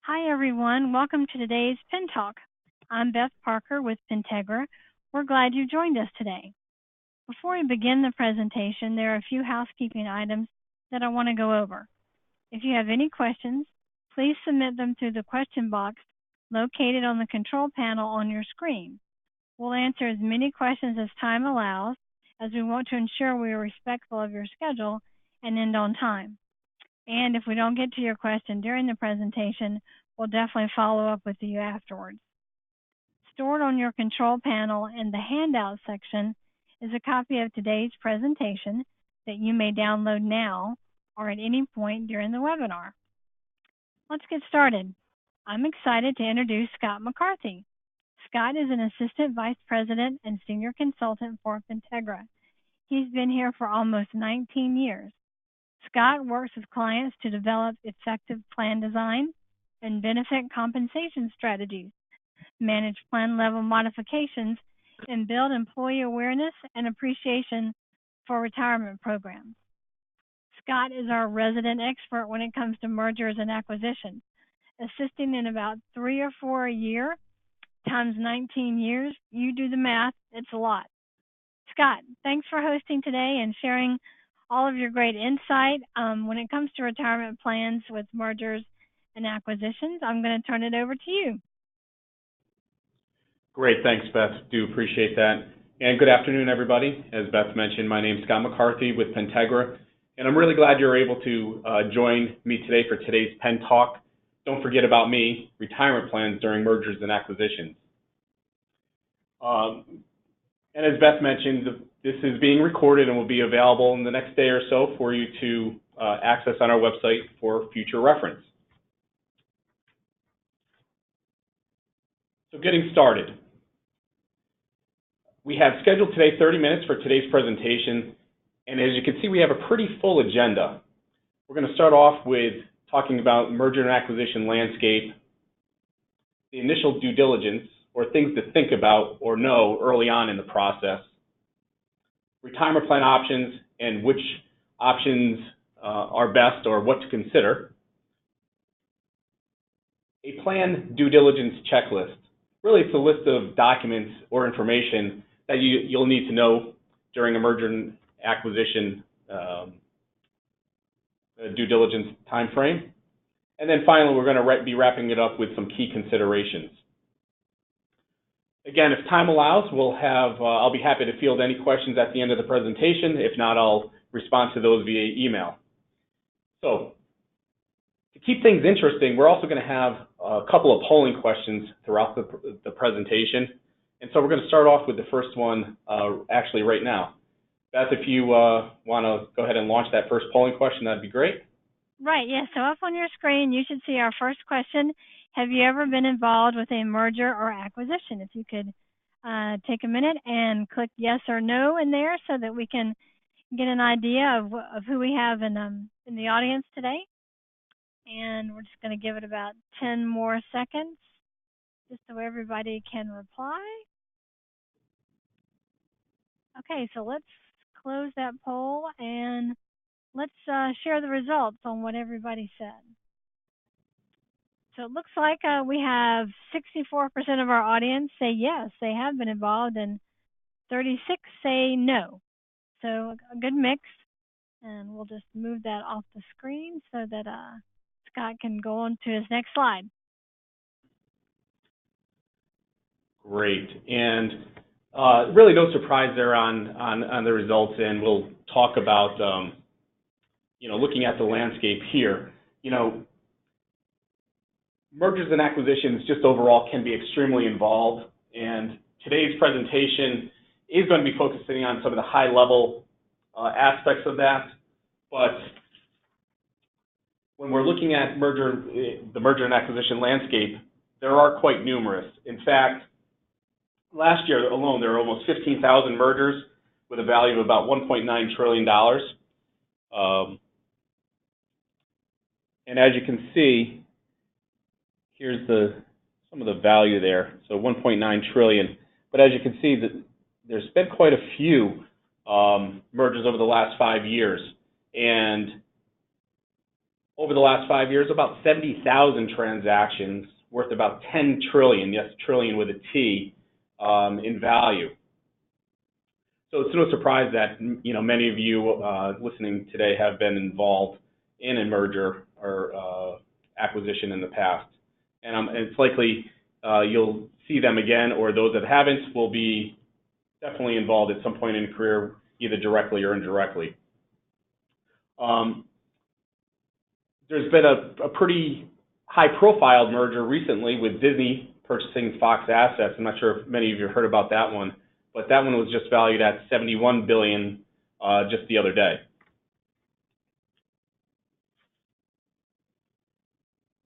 Hi, everyone. Welcome to today's PENTalk. I'm Beth Parker with Pentegra. We're glad you joined us today. Before we begin the presentation, there are a few housekeeping items that I want to go over. If you have any questions, please submit them through the question box located on the control panel on your screen. We'll answer as many questions as time allows, as we want to ensure we are respectful of your schedule and end on time. And if we don't get to your question during the presentation, we'll definitely follow up with you afterwards. Stored on your control panel in the handout section is a copy of today's presentation that you may download now or at any point during the webinar. Let's get started. I'm excited to introduce Scott McCarthy. Scott is an Assistant Vice President and Senior Consultant for Pentegra. He's been here for almost 19 years. Scott works with clients to develop effective plan design and benefit compensation strategies, manage plan level modifications, and build employee awareness and appreciation for retirement programs. Scott is our resident expert when it comes to mergers and acquisitions, assisting in about 3 or 4 a year times 19 years. You do the math, it's a lot. Scott, thanks for hosting today and sharing all of your great insight. When it comes to retirement plans with mergers and acquisitions, I'm going to turn it over to you. Great, thanks, Beth. Do appreciate that. And good afternoon, everybody. As Beth mentioned, my name is Scott McCarthy with Pentegra, and I'm really glad you're able to join me today for today's PENTalk. Don't forget about me, retirement plans during mergers and acquisitions. And as Beth mentioned, this is being recorded and will be available in the next day or so for you to access on our website for future reference. So getting started. We have scheduled today 30 minutes for today's presentation, and as you can see, we have a pretty full agenda. We're going to start off with talking about merger and acquisition landscape, the initial due diligence, or things to think about or know early on in the process, retirement plan options and which options are best or what to consider, a plan due diligence checklist. Really, it's a list of documents or information that you'll need to know during a merger and acquisition due diligence time frame. And then finally, we're going to be wrapping it up with some key considerations. Again, if time allows, I'll be happy to field any questions at the end of the presentation. If not, I'll respond to those via email. So, to keep things interesting, we're also going to have a couple of polling questions throughout the presentation. And so we're going to start off with the first one actually right now. Beth, if you want to go ahead and launch that first polling question, that'd be great. Right, yes. So up on your screen, you should see our first question. Have you ever been involved with a merger or acquisition? If you could take a minute and click yes or no in there so that we can get an idea of who we have in the audience today. And we're just going to give it about 10 more seconds just so everybody can reply. Okay, so let's close that poll and let's share the results on what everybody said. So it looks like we have 64% of our audience say yes, they have been involved, and 36 say no. So a good mix, and we'll just move that off the screen so that Scott can go on to his next slide. Great, and really no surprise there on the results, and we'll talk about looking at the landscape here. Mergers and acquisitions just overall can be extremely involved, and today's presentation is going to be focusing on some of the high-level aspects of that. But when we're looking at the merger and acquisition landscape, there are quite numerous. In fact, last year alone, there were almost 15,000 mergers with a value of about $1.9 trillion. And as you can see, here's some of the value there, so 1.9 trillion. But as you can see, there's been quite a few mergers over the last 5 years, and over the last 5 years, about 70,000 transactions worth about 10 trillion, yes, trillion with a T, in value. So it's no surprise that many of you listening today have been involved in a merger or acquisition in the past, and it's likely you'll see them again, or those that haven't will be definitely involved at some point in a career, either directly or indirectly. There's been a pretty high-profile merger recently with Disney purchasing Fox assets. I'm not sure if many of you heard about that one, but that one was just valued at $71 billion just the other day.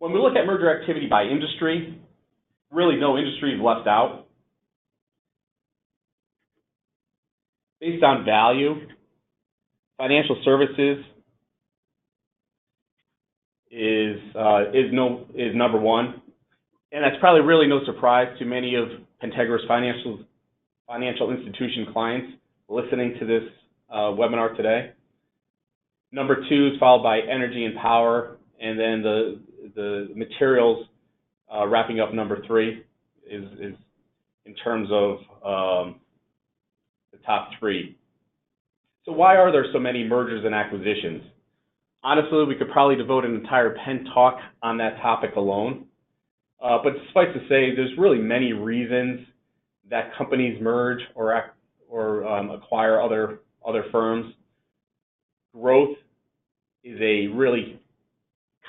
When we look at merger activity by industry, really no industry is left out. Based on value, financial services is number one, and that's probably really no surprise to many of PENTagra's financial institution clients listening to this webinar today. Number two is followed by energy and power, and then the materials wrapping up number three is in terms of the top three. So why are there so many mergers and acquisitions? Honestly, we could probably devote an entire PENTalk on that topic alone. But suffice to say, there's really many reasons that companies merge or acquire other firms. Growth is a really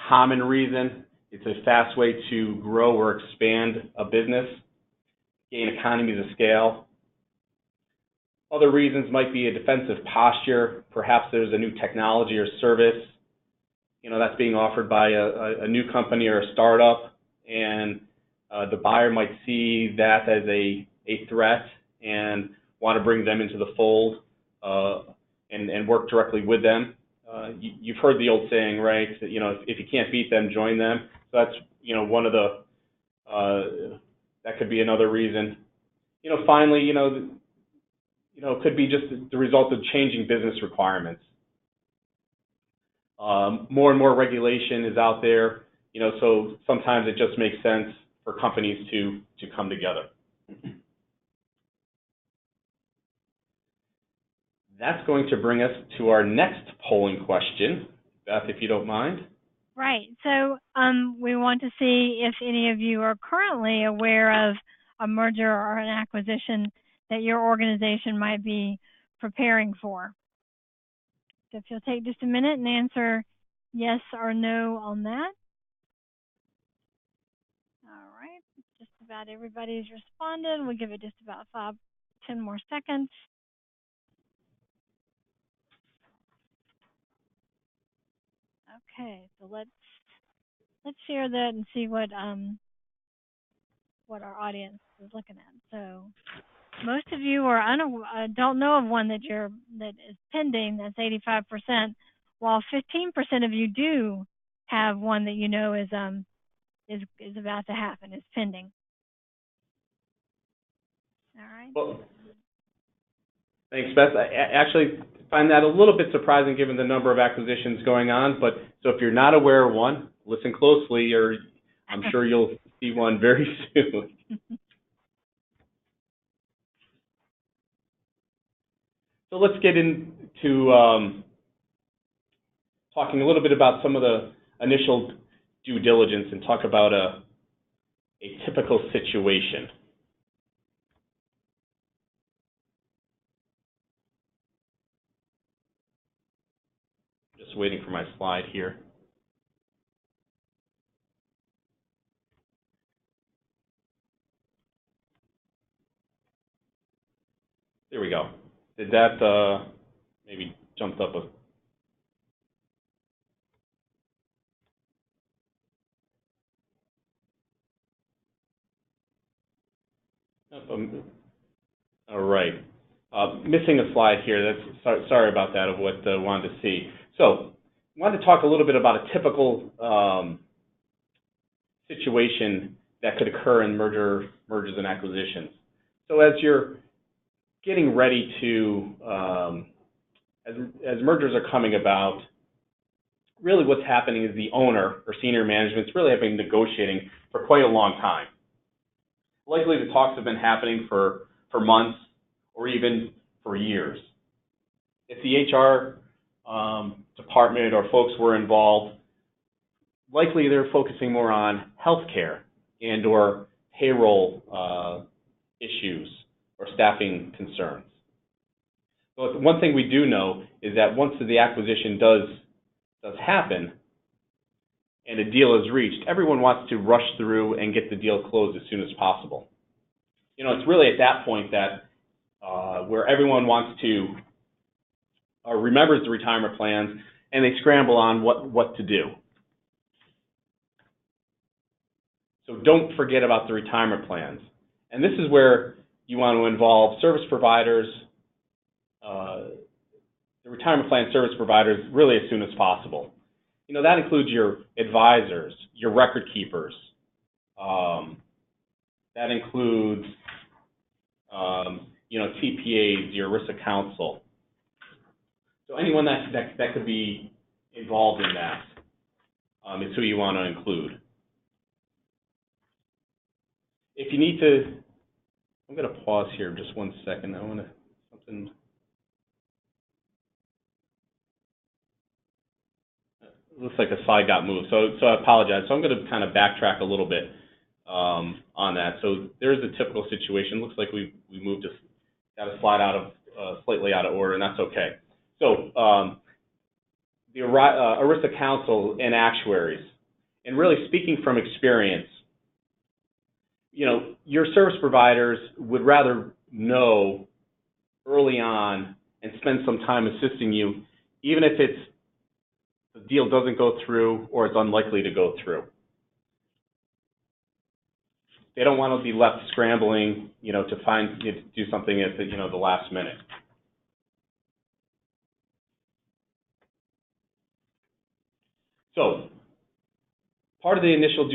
common reason. It's a fast way to grow or expand a business, gain economies of scale. Other reasons might be a defensive posture. Perhaps there's a new technology or service, that's being offered by a new company or a startup, and the buyer might see that as a threat and want to bring them into the fold and work directly with them. You've heard the old saying, right? That, if you can't beat them, join them. So that's one of the that could be another reason. Finally, it could be just the result of changing business requirements. More and more regulation is out there, so sometimes it just makes sense for companies to come together. That's going to bring us to our next polling question. Beth, if you don't mind. Right. So we want to see if any of you are currently aware of a merger or an acquisition that your organization might be preparing for. So if you'll take just a minute and answer yes or no on that. All right. Just about everybody's responded. We'll give it just about 5-10 more seconds. Okay, so let's share that and see what our audience is looking at. So most of you don't know of one that is pending. That's 85%, while 15% of you do have one that is about to happen, is pending. All right. Well, thanks, Beth. I actually find that a little bit surprising given the number of acquisitions going on. But so if you're not aware of one, listen closely, or I'm sure you'll see one very soon. So let's get into talking a little bit about some of the initial due diligence and talk about a typical situation. Just waiting for my slide here. There we go. Did that maybe jumped up a... All right. Missing a slide here. Sorry about that, of what I wanted to see. So I wanted to talk a little bit about a typical situation that could occur in mergers and acquisitions. So as you're getting ready to, as mergers are coming about, really what's happening is the owner or senior management's really have been negotiating for quite a long time. Likely the talks have been happening for months or even for years. If the HR department or folks were involved, likely they're focusing more on healthcare and or payroll issues or staffing concerns. But one thing we do know is that once the acquisition does happen and a deal is reached, everyone wants to rush through and get the deal closed as soon as possible. You know, it's really at that point that where everyone wants to or remembers the retirement plans and they scramble on what to do. So don't forget about the retirement plans. And this is where you want to involve service providers, the retirement plan service providers, really as soon as possible. You know, that includes your advisors, your record keepers. That includes, you know, TPAs, your ERISA counsel. So anyone that could be involved in that is who you want to include. If you need to, I'm going to pause here just 1 second. I want to something. Looks like a slide got moved, so I apologize. So I'm going to kind of backtrack a little bit on that. So there's a typical situation. Looks like we moved got a slide out of slightly out of order, and that's okay. So the ERISA counsel and actuaries, and really speaking from experience, you know, your service providers would rather know early on and spend some time assisting you, even if the deal doesn't go through or it's unlikely to go through. They don't want to be left scrambling, you know, to do something at the last minute. So, part of the initial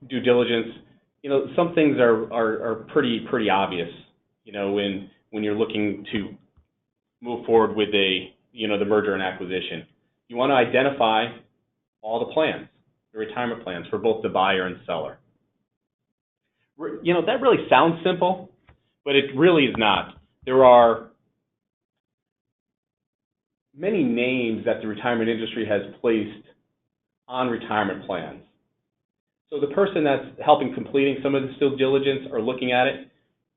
due diligence, you know, some things are pretty obvious, you know, when you're looking to move forward with the merger and acquisition. You want to identify all the plans, the retirement plans for both the buyer and seller. You know, that really sounds simple, but it really is not. There are many names that the retirement industry has placed on retirement plans. So the person that's helping completing some of this due diligence or looking at it,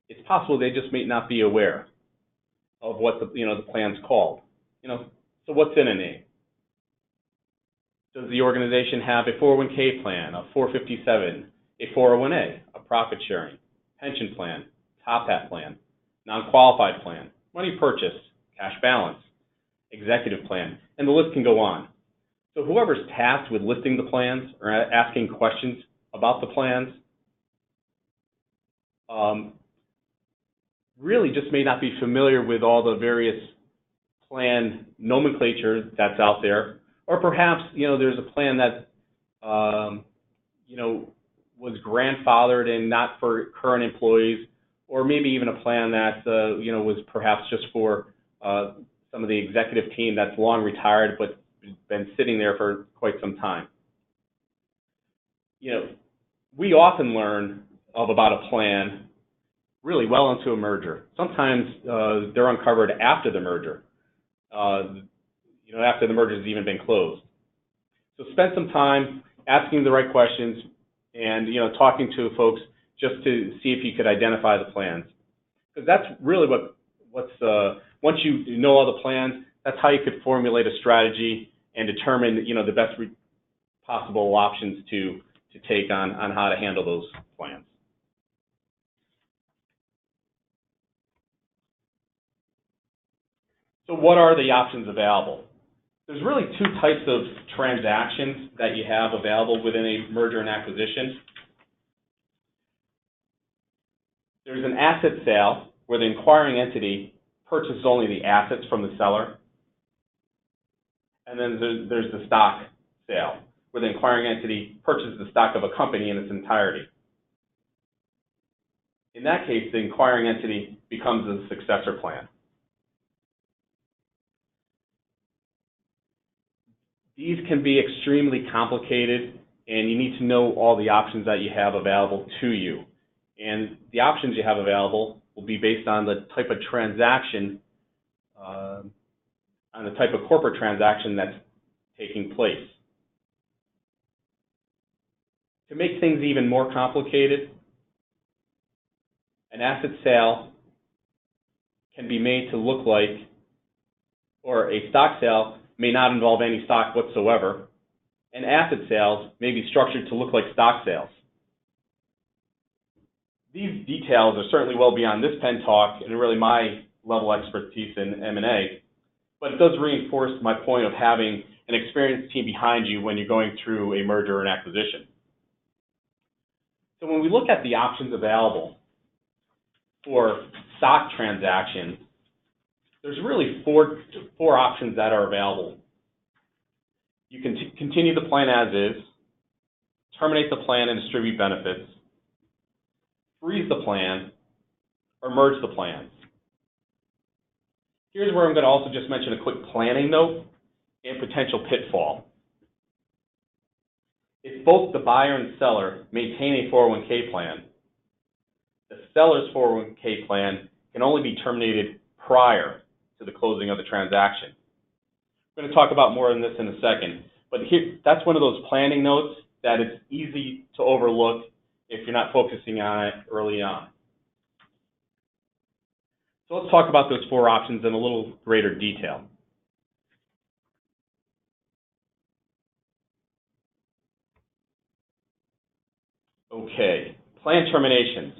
it's possible they just may not be aware of what the plan's called. You know, so what's in a name? Does the organization have a 401k plan, a 457, a 401a, a profit sharing, pension plan, top hat plan, non-qualified plan, money purchase, cash balance, executive plan, and the list can go on. So whoever's tasked with listing the plans or asking questions about the plans really just may not be familiar with all the various plan nomenclature that's out there, or perhaps there's a plan that was grandfathered and not for current employees, or maybe even a plan that was perhaps just for some of the executive team that's long retired but been sitting there for quite some time. We often learn about a plan really well into a merger. Sometimes they're uncovered after the merger, after the merger has even been closed. So spend some time asking the right questions and talking to folks just to see if you could identify the plans, because that's really what's once you know all the plans, that's how you could formulate a strategy and determine the best possible options to take on how to handle those plans. So what are the options available? There's really two types of transactions that you have available within a merger and acquisition. There's an asset sale where the acquiring entity purchases only the assets from the seller. And then there's the stock sale where the acquiring entity purchases the stock of a company in its entirety. In that case, the acquiring entity becomes a successor plan. These can be extremely complicated, and you need to know all the options that you have available to you. And the options you have available will be based on the type of transaction, on the type of corporate transaction that's taking place. To make things even more complicated, an asset sale can be made to look like, or a stock sale may not involve any stock whatsoever, and asset sales may be structured to look like stock sales. These details are certainly well beyond this PENTalk and really my level of expertise in M&A, but it does reinforce my point of having an experienced team behind you when you're going through a merger and acquisition. So when we look at the options available for stock transactions, there's really four options that are available. You can continue the plan as is, terminate the plan and distribute benefits, freeze the plan, or merge the plans. Here's where I'm going to also just mention a quick planning note and potential pitfall. If both the buyer and seller maintain a 401k plan, the seller's 401k plan can only be terminated prior to the closing of the transaction. We're going to talk about more on this in a second, but here, that's one of those planning notes that it's easy to overlook if you're not focusing on it early on. So let's talk about those four options in a little greater detail. Okay, plan terminations.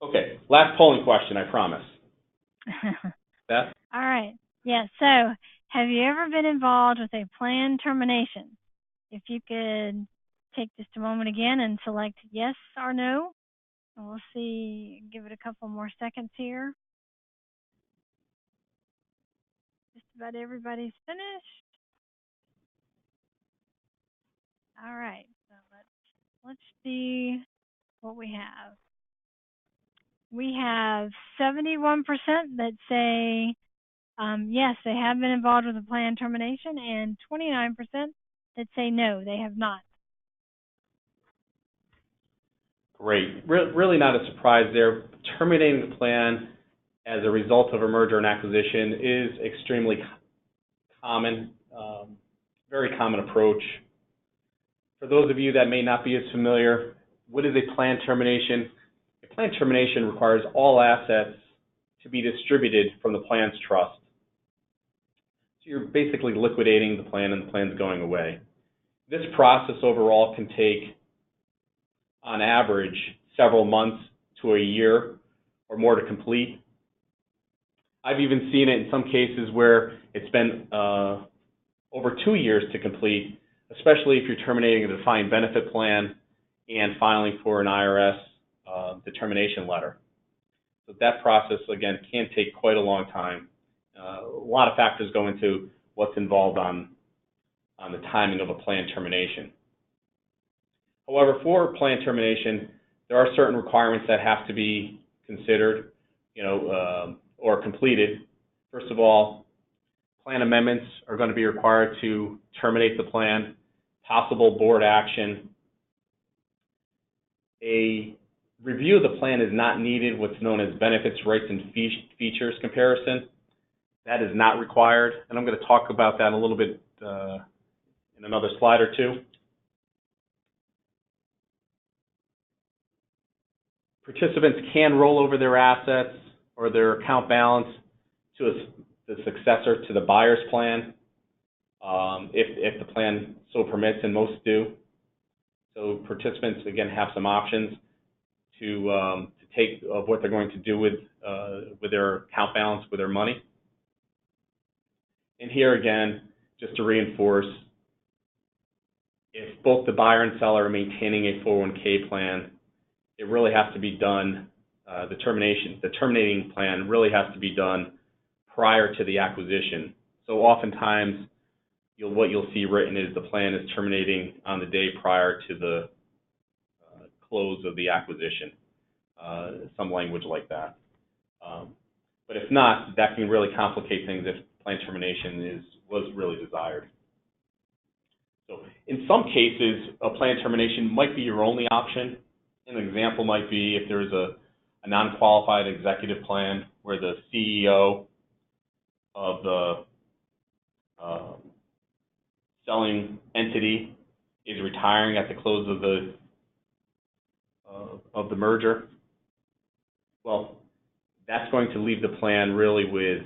Okay, last polling question, I promise. Beth? All right. Yeah, so have you ever been involved with a planned termination? If you could take just a moment again and select yes or no, and we'll see, give it a couple more seconds here. Just about everybody's finished. All right, so let's see what we have. We have 71% that say yes, they have been involved with a planned termination, and 29% that say no, they have not. Great. Really not a surprise there. Terminating the plan as a result of a merger and acquisition is extremely common, very common approach. For those of you that may not be as familiar, what is a planned termination? A planned termination requires all assets to be distributed from the plan's trust. So you're basically liquidating the plan and the plan's going away. This process overall can take, on average, several months to a year or more to complete. I've even seen it in some cases where it's been over 2 years to complete, especially if you're terminating a defined benefit plan and filing for an IRS determination letter. So that process, again, can take quite a long time. A lot of factors go into what's involved on the timing of a planned termination. However, for planned termination, there are certain requirements that have to be considered, or completed. First of all, plan amendments are going to be required to terminate the plan, possible board action. A review of the plan is not needed, what's known as benefits, rights, and features comparison. That is not required, and I'm going to talk about that a little bit in another slide or two. Participants can roll over their assets or their account balance to the successor to the buyer's plan, if the plan so permits, and most do. So participants, again, have some options to take of what they're going to do with their account balance, with their money. And here again, just to reinforce, if both the buyer and seller are maintaining a 401k plan, it really has to be done, the terminating plan really has to be done prior to the acquisition. So oftentimes, what you'll see written is the plan is terminating on the day prior to the close of the acquisition, some language like that. But if not, that can really complicate things if plan termination is was really desired. So in some cases, a plan termination might be your only option. An example might be if there's a non-qualified executive plan where the CEO of the selling entity is retiring at the close of the merger. Well, that's going to leave the plan really with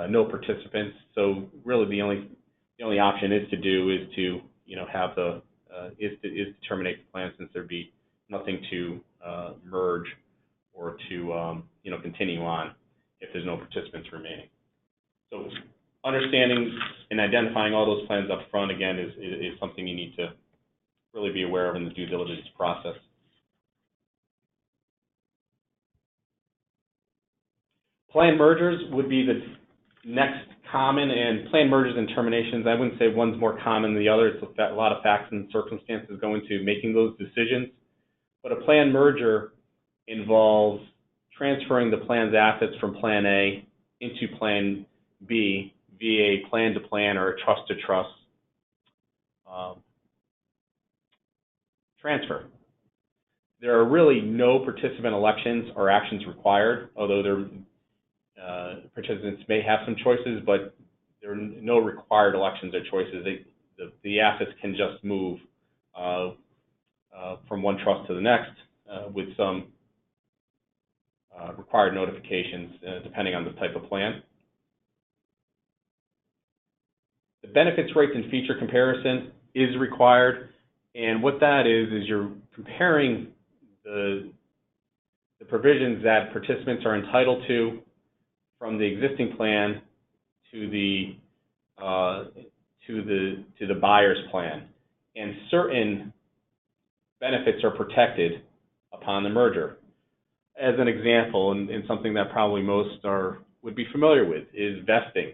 no participants. So really, the only option is to have is to terminate the plan, since there'd be nothing to merge or to continue on if there's no participants remaining. So understanding and identifying all those plans up front, again, is something you need to really be aware of in the due diligence process. Planned mergers would be the next common, and planned mergers and terminations, I wouldn't say one's more common than the other. It's a lot of facts and circumstances go into making those decisions. But a planned merger involves transferring the plan's assets from Plan A into Plan B via a plan-to-plan or a trust-to-trust transfer. There are really no participant elections or actions required, although participants may have some choices, but there are no required elections or choices. The assets can just move from one trust to the next with some required notifications depending on the type of plan. The benefits rates and feature comparison is required, and what that is you're comparing the provisions that participants are entitled to from the existing plan to the buyer's plan, and certain benefits are protected upon the merger. As an example, and something that probably most would be familiar with, is vesting.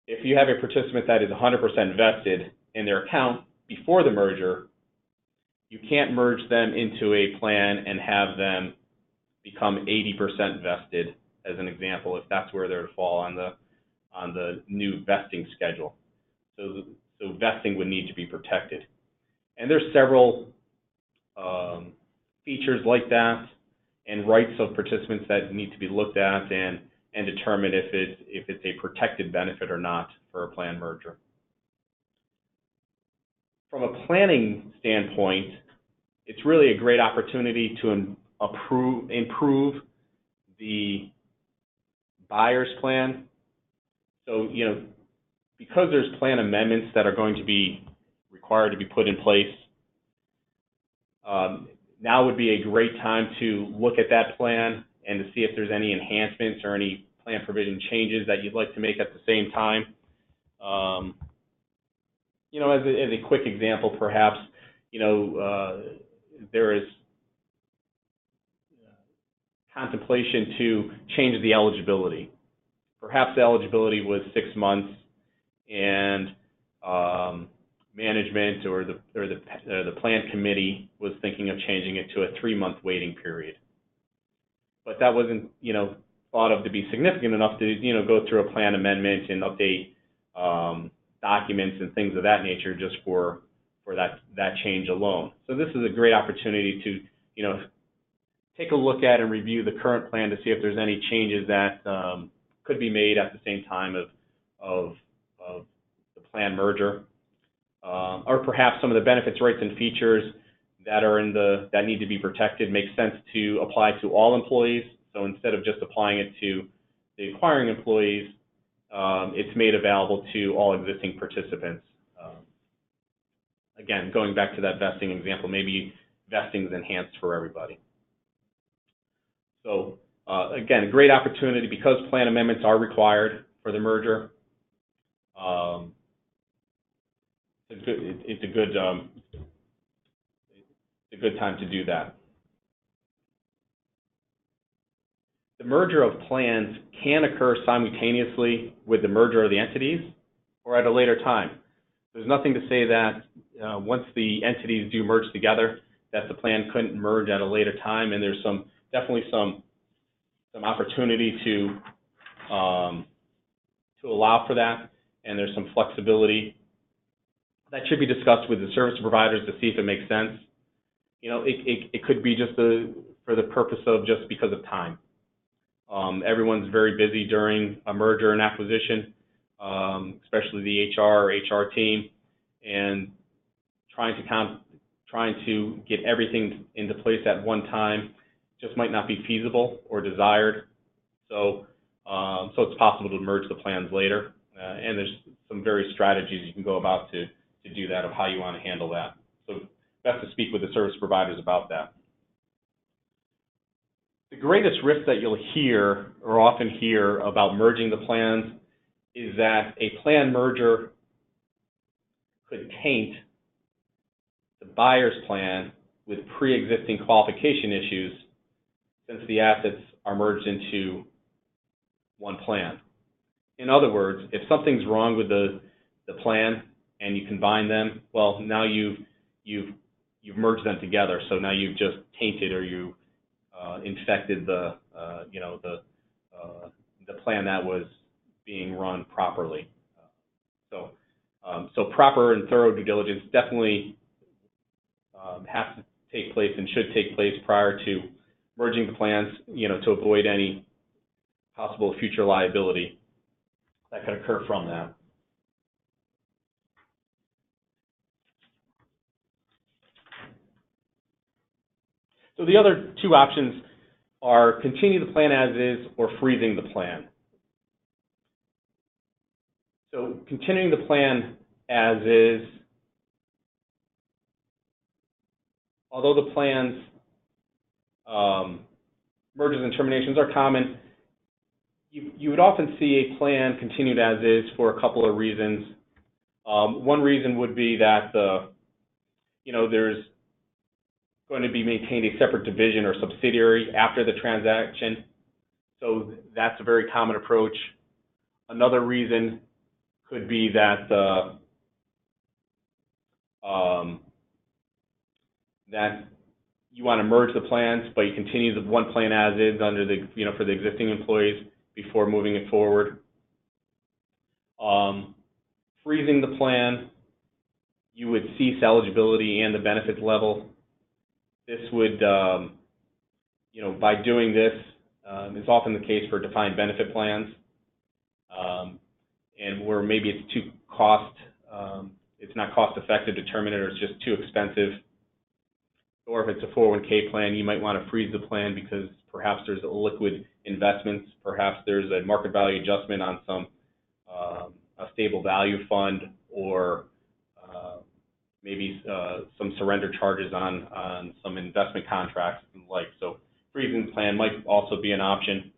If you have a participant that is 100% vested in their account before the merger, you can't merge them into a plan and have them become 80% vested, as an example, if that's where they're to fall on the new vesting schedule. So vesting would need to be protected. And there's several features like that and rights of participants that need to be looked at and determine if it's a protected benefit or not for a planned merger. From a planning standpoint, it's really a great opportunity to improve the buyer's plan. So, because there's plan amendments that are going to be required to be put in place, now would be a great time to look at that plan and to see if there's any enhancements or any plan provision changes that you'd like to make at the same time. As a quick example, perhaps, there is contemplation to change the eligibility. Perhaps the eligibility was 6 months, and management or the plan committee was thinking of changing it to a 3-month waiting period. But that wasn't, thought of to be significant enough to, go through a plan amendment and update documents and things of that nature just for that change alone. So this is a great opportunity to, take a look at and review the current plan to see if there's any changes that could be made at the same time of the plan merger, or perhaps some of the benefits, rights, and features that are that need to be protected makes sense to apply to all employees. So instead of just applying it to the acquiring employees, it's made available to all existing participants. Again, going back to that vesting example, maybe vesting is enhanced for everybody. So again, a great opportunity because plan amendments are required for the merger. It's a good time to do that. The merger of plans can occur simultaneously with the merger of the entities or at a later time. There's nothing to say that once the entities do merge together that the plan couldn't merge at a later time, and there's definitely some opportunity to allow for that. and there's some flexibility. That should be discussed with the service providers to see if it makes sense. It could be just for the purpose of just because of time. Everyone's very busy during a merger and acquisition, especially the HR team, and trying to get everything into place at one time just might not be feasible or desired. So it's possible to merge the plans later, and there's some various strategies you can go about to do that, of how you want to handle that. So best to speak with the service providers about that. The greatest risk that you'll hear or often hear about merging the plans is that a planned merger could taint the buyer's plan with pre-existing qualification issues, since the assets are merged into one plan. In other words, if something's wrong with the plan and you combine them, well, now you've merged them together. So now you've just tainted, or you infected the plan that was being run properly. So proper and thorough due diligence definitely has to take place and should take place prior to merging the plans, to avoid any possible future liability that could occur from that. So the other two options are continue the plan as is or freezing the plan. So continuing the plan as is, although the plans, mergers and terminations are common, you would often see a plan continued as is for a couple of reasons. One reason would be that there's going to be maintained a separate division or subsidiary after the transaction. So that's a very common approach. Another reason could be that that you want to merge the plans, but you continue the one plan as is under the for the existing employees before moving it forward. Freezing the plan, you would cease eligibility and the benefits level. This would, by doing this, is often the case for defined benefit plans, and where maybe it's it's not cost effective to terminate, or it's just too expensive. Or if it's a 401k plan, you might want to freeze the plan because perhaps there's liquid investments, perhaps there's a market value adjustment on some a stable value fund, or maybe some surrender charges on some investment contracts and the like. So freezing the plan might also be an option,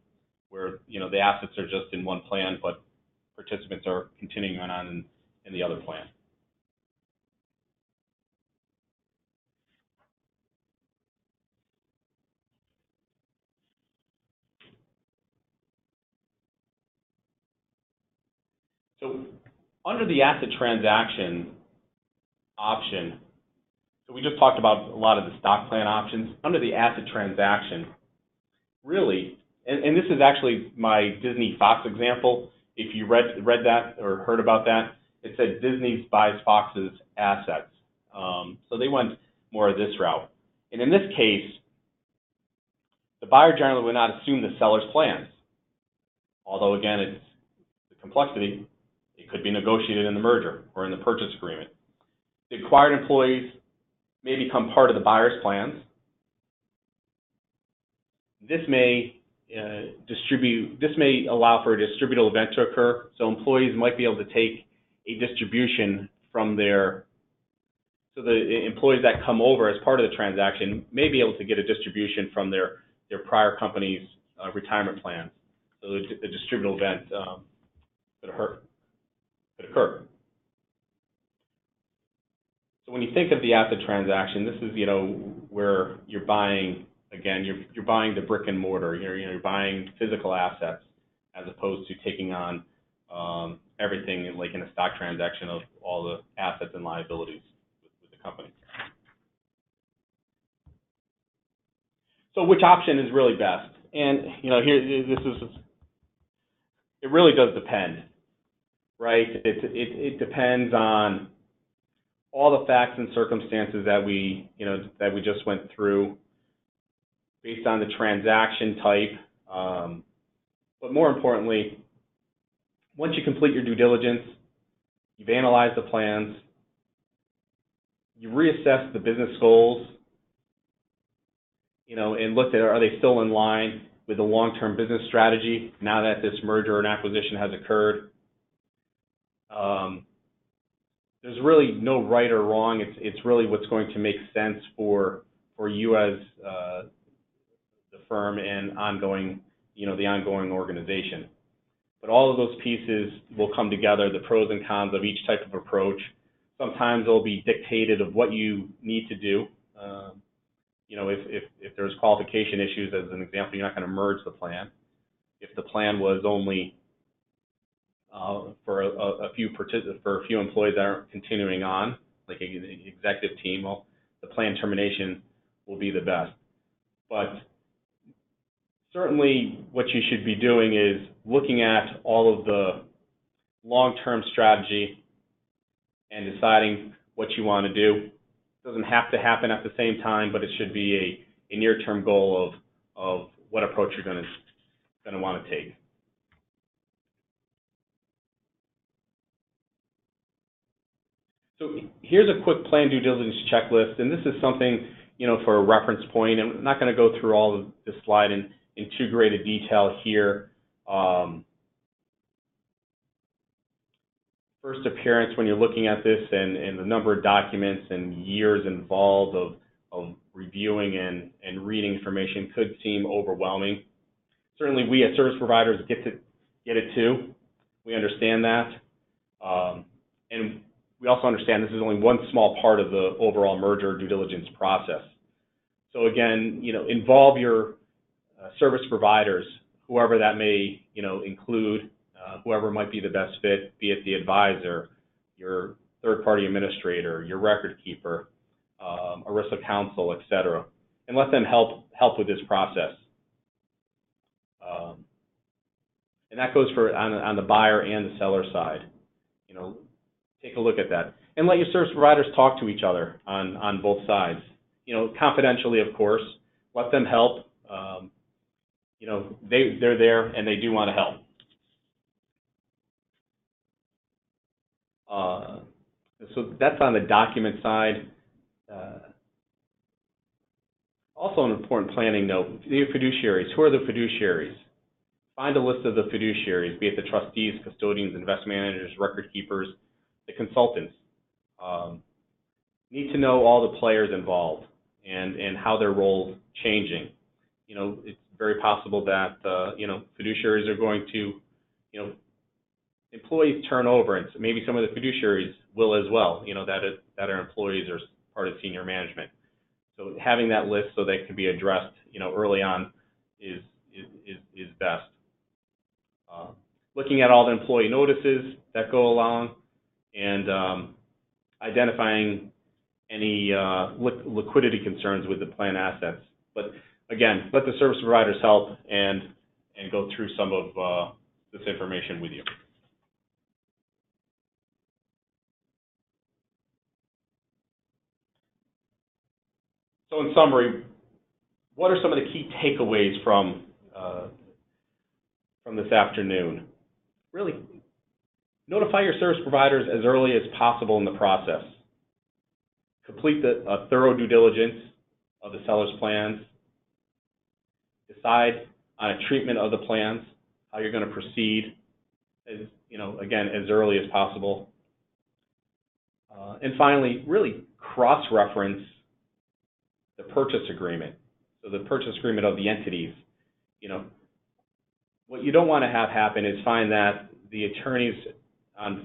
where the assets are just in one plan, but participants are continuing on in the other plan. So under the asset transaction option, so we just talked about a lot of the stock plan options. Under the asset transaction, really, and this is actually my Disney Fox example. If you read that or heard about that, it said Disney buys Fox's assets. So they went more of this route. And in this case, the buyer generally would not assume the seller's plans. Although, again, it's the complexity. It could be negotiated in the merger or in the purchase agreement. The acquired employees may become part of the buyer's plans. This may allow for a distributable event to occur. So employees might be able to take a distribution from so the employees that come over as part of the transaction may be able to get a distribution from their prior company's retirement plans. So the distributable event could occur. So when you think of the asset transaction, this is where you're buying, again, you're buying the brick and mortar. You're buying physical assets as opposed to taking on everything like in a stock transaction of all the assets and liabilities with the company. So which option is really best? And it really does depend. right? It depends on all the facts and circumstances that we just went through, based on the transaction type. But more importantly, once you complete your due diligence, you've analyzed the plans, you reassess the business goals, and looked at, are they still in line with the long-term business strategy now that this merger and acquisition has occurred. There's really no right or wrong. It's really what's going to make sense for you as the firm and the ongoing organization. But all of those pieces will come together, the pros and cons of each type of approach. Sometimes they'll be dictated of what you need to do. If there's qualification issues, as an example, you're not going to merge the plan. If the plan was only for a few employees that aren't continuing on, like an executive team, well, the plan termination will be the best. But certainly what you should be doing is looking at all of the long-term strategy and deciding what you want to do. It doesn't have to happen at the same time, but it should be a near-term goal of what approach you're going to want to take. So here's a quick plan due diligence checklist, and this is something, for a reference point. I'm not going to go through all of this slide in too great a detail here. First appearance, when you're looking at this and the number of documents and years involved of reviewing and reading information, could seem overwhelming. Certainly we as service providers get it too. We understand that. And we also understand this is only one small part of the overall merger due diligence process. So again, involve your service providers, whoever that may, include, whoever might be the best fit, be it the advisor, your third-party administrator, your record keeper, ERISA counsel, et cetera, and let them help with this process. And that goes for on the buyer and the seller side. Take a look at that, and let your service providers talk to each other on both sides. Confidentially, of course. Let them help. They're there and they do want to help. So that's on the document side. Also an important planning note, the fiduciaries. Who are the fiduciaries? Find a list of the fiduciaries, be it the trustees, custodians, investment managers, record keepers, the consultants. Need to know all the players involved and how their role's changing. It's very possible that, fiduciaries are going to, employees turn over, and maybe some of the fiduciaries will as well, that are employees or part of senior management. So having that list so they can be addressed, early on is best. Looking at all the employee notices that go along and identifying any liquidity concerns with the plan assets. But again, let the service providers help and go through some of this information with you. So in summary, what are some of the key takeaways from this afternoon? Really, notify your service providers as early as possible in the process. Complete a thorough due diligence of the seller's plans. Decide on a treatment of the plans, how you're going to proceed, again, as early as possible. And finally, really cross-reference the purchase agreement. So the purchase agreement of the entities. What you don't want to have happen is find that the attorneys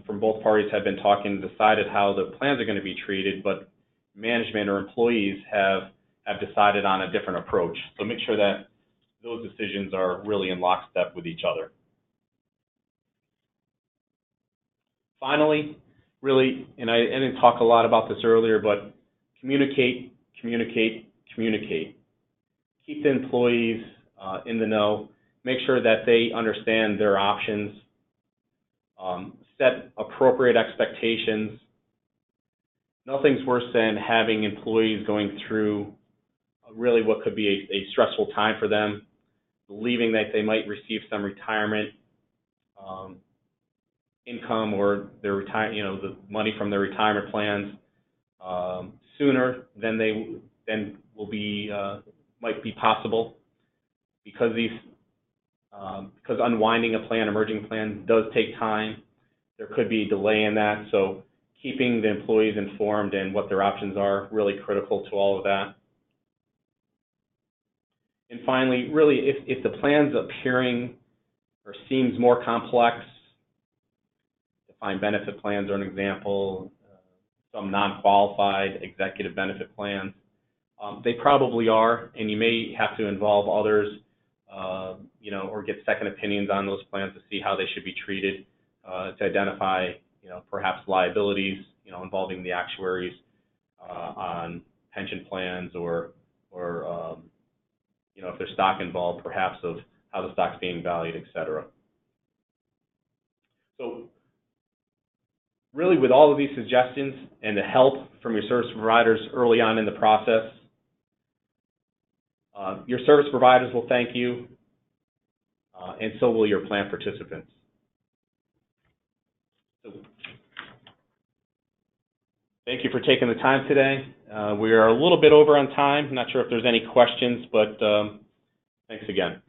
from both parties have been talking and decided how the plans are going to be treated, but management or employees have decided on a different approach. So make sure that those decisions are really in lockstep with each other. Finally, really, and I didn't talk a lot about this earlier, but communicate, communicate, communicate. Keep the employees in the know. Make sure that they understand their options. set appropriate expectations. Nothing's worse than having employees going through really what could be a stressful time for them, believing that they might receive some retirement income or their the money from their retirement plans sooner than will be might be possible, because because unwinding a plan, emerging plan, does take time. There could be a delay in that, so keeping the employees informed and what their options are really critical to all of that. And finally, really, if the plan's appearing or seems more complex, defined benefit plans are an example, some non-qualified executive benefit plans, they probably are, and you may have to involve others, or get second opinions on those plans to see how they should be treated, to identify, perhaps liabilities, involving the actuaries on pension plans, or if there's stock involved, perhaps of how the stock's being valued, et cetera. So really, with all of these suggestions and the help from your service providers early on in the process, your service providers will thank you, and so will your plan participants. So, thank you for taking the time today. We are a little bit over on time. I'm not sure if there's any questions, but thanks again.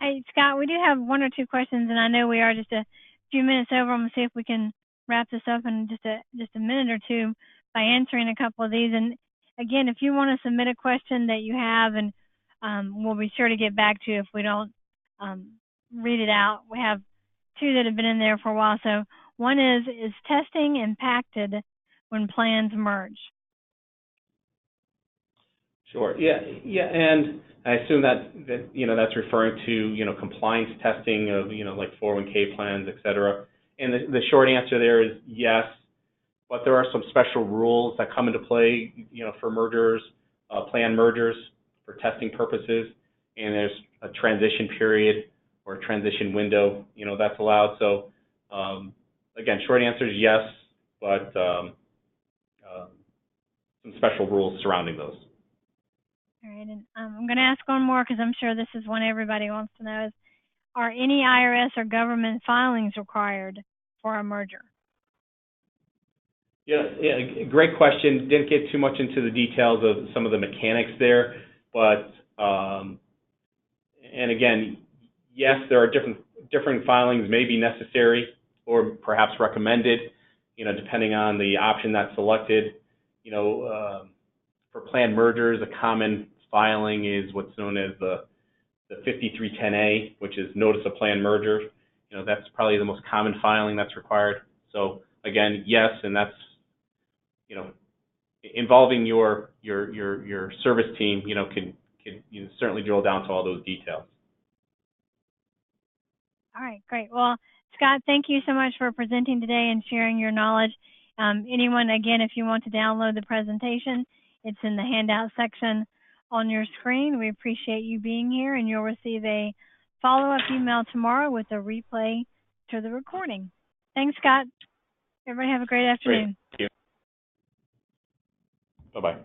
Hey, Scott, we do have one or two questions, and I know we are just a few minutes over. I'm going to see if we can wrap this up in just a minute or two by answering a couple of these. And again, if you want to submit a question that you have, and we'll be sure to get back to you if we don't read it out. We have two that have been in there for a while. So one is testing impacted when plans merge? Sure. Yeah, and I assume that that's referring to compliance testing of like 401k plans, et cetera. And the short answer there is yes, but there are some special rules that come into play, for mergers, plan mergers, for testing purposes, and there's a transition period or a transition window, that's allowed. So again, short answer is yes, but some special rules surrounding those. All right, and I'm going to ask one more because I'm sure this is one everybody wants to know: is are any IRS or government filings required for a merger? Yeah, great question. Didn't get too much into the details of some of the mechanics there, but and again, yes, there are different filings may be necessary or perhaps recommended, depending on the option that's selected. For planned mergers, a common filing is what's known as the 5310A, which is Notice of Planned Merger. That's probably the most common filing that's required. So again, yes, and that's involving your service team. Can certainly drill down to all those details. All right, great. Well, Scott, thank you so much for presenting today and sharing your knowledge. Anyone, again, if you want to download the presentation, it's in the handout section on your screen. We appreciate you being here, and you'll receive a follow-up email tomorrow with a replay to the recording. Thanks, Scott. Everybody have a great afternoon. Great. Thank you. Bye-bye.